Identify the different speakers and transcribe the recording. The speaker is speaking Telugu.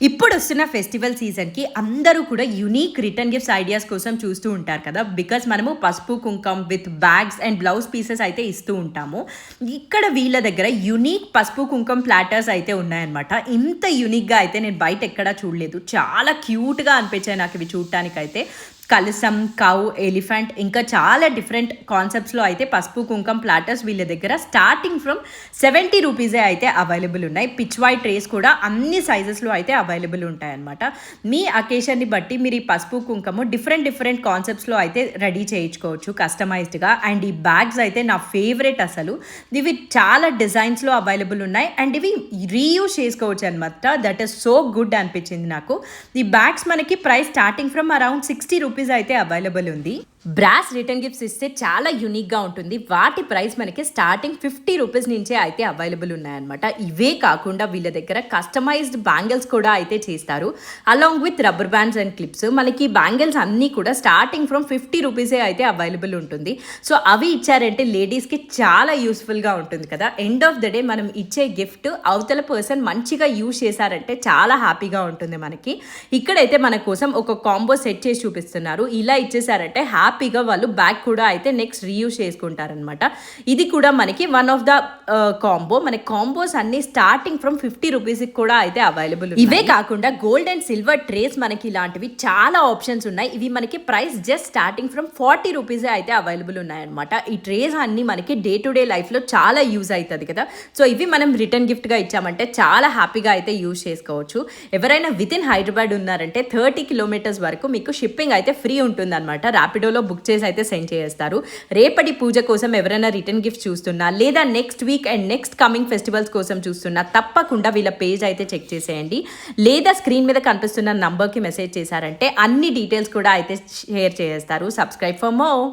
Speaker 1: ఇప్పుడు వస్తున్న ఫెస్టివల్ సీజన్‌కి అందరూ కూడా యూనిక్ రిటర్న్ గిఫ్ట్స్ ఐడియాస్ కోసం చూస్తూ ఉంటారు కదా! బికాజ్ మనము పసుపు, కుంకం with bags and blouse pieces అయితే ఇస్తూ ఉంటాము. ఇక్కడ వీళ్ళ దగ్గర యూనిక్ పసుపు, కుంకం ప్లాటర్స్ అయితే ఉన్నాయన్నమాట. ఇంత యూనిక్‌గా అయితే నేను బయట ఎక్కడా చూడలేదు. చాలా క్యూట్‌గా అనిపించాయి నాకు ఇవి చూడటానికైతే. కలసం, కౌ, ఎలిఫెంట్ ఇంకా చాలా డిఫరెంట్ కాన్సెప్ట్స్లో అయితే పసుపు కుంకం ప్లాటర్స్ వీళ్ళ దగ్గర స్టార్టింగ్ ఫ్రమ్ 70 రూపీసే అయితే అవైలబుల్ ఉన్నాయి. పిచ్ వైట్ ట్రేస్ కూడా అన్ని సైజెస్లో అయితే అవైలబుల్ ఉంటాయన్నమాట. మీ అకేషన్ని బట్టి మీరు ఈ పసుపు కుంకము డిఫరెంట్ కాన్సెప్ట్స్లో అయితే రెడీ చేయించుకోవచ్చు కస్టమైజ్డ్గా. అండ్ ఈ బ్యాగ్స్ అయితే నా ఫేవరెట్ అసలు. ఇవి చాలా డిజైన్స్లో అవైలబుల్ ఉన్నాయి అండ్ ఇవి రీయూజ్ చేసుకోవచ్చు అనమాట. దట్ ఈస్ సో గుడ్ అనిపించింది నాకు. ఈ బ్యాగ్స్ మనకి price starting from around 60 rupees అయితే అవైలబుల్ ఉంది. బ్రాస్ రిటర్న్ గిఫ్ట్స్ ఇస్తే చాలా యూనిక్గా ఉంటుంది. వాటి ప్రైస్ మనకి స్టార్టింగ్ 50 రూపీస్ నుంచే అయితే అవైలబుల్ ఉన్నాయన్నమాట. ఇవే కాకుండా వీళ్ళ దగ్గర కస్టమైజ్డ్ బ్యాంగిల్స్ కూడా అయితే చేస్తారు along with rubber bands and clips. మనకి బ్యాంగిల్స్ అన్నీ కూడా స్టార్టింగ్ ఫ్రమ్ 50 రూపీసే అయితే అవైలబుల్ ఉంటుంది. సో అవి ఇచ్చారంటే లేడీస్కి చాలా యూస్ఫుల్గా ఉంటుంది కదా. ఎండ్ ఆఫ్ ద డే మనం ఇచ్చే గిఫ్ట్ అవతల పర్సన్ మంచిగా యూజ్ చేశారంటే చాలా హ్యాపీగా ఉంటుంది మనకి. ఇక్కడైతే మన కోసం ఒక కాంబో సెట్ చేసి చూపిస్తున్నారు. ఇలా ఇచ్చేసారంటే హ్యాపీగా వాళ్ళు బ్యాగ్ కూడా అయితే నెక్స్ట్ రీయూజ్ చేసుకుంటారనమాట. ఇది కూడా మనకి వన్ ఆఫ్ ద కాంబో. మన కాంబోస్ అన్ని స్టార్టింగ్ ఫ్రమ్ 50 రూపీస్కి కూడా అయితే అవైలబుల్. ఇవే కాకుండా గోల్డ్ అండ్ సిల్వర్ ట్రేస్ మనకి ఇలాంటివి చాలా ఆప్షన్స్ ఉన్నాయి. ఇవి మనకి ప్రైస్ జస్ట్ స్టార్టింగ్ ఫ్రమ్ 40 రూపీసే అయితే అవైలబుల్ ఉన్నాయన్నమాట. ఈ ట్రేస్ అన్ని మనకి డే టు డే లైఫ్లో చాలా యూజ్ అవుతుంది కదా. సో ఇవి మనం రిటర్న్ గిఫ్ట్గా ఇచ్చామంటే చాలా హ్యాపీగా అయితే యూజ్ చేసుకోవచ్చు. ఎవరైనా విత్ ఇన్ హైదరాబాద్ ఉన్నారంటే 30 కిలోమీటర్స్ వరకు మీకు షిప్పింగ్ అయితే ఫ్రీ ఉంటుంది అనమాట. ర్యాపిడోలో బుక్ చేసి అయితే సెండ్ చేస్తారు. రేపటి పూజ కోసం ఎవరైనా రిటర్న్ గిఫ్ట్ చూస్తున్నా లేదా next week and next coming festivals కోసం చూస్తున్నా తప్పకుండా వీళ్ళ పేజ్ అయితే చెక్ చేసేయండి. లేదా స్క్రీన్ మీద కనిపిస్తున్న నంబర్కి మెసేజ్ చేశారంటే అన్ని డీటెయిల్స్ కూడా అయితే షేర్ చేస్తారు. Subscribe for more.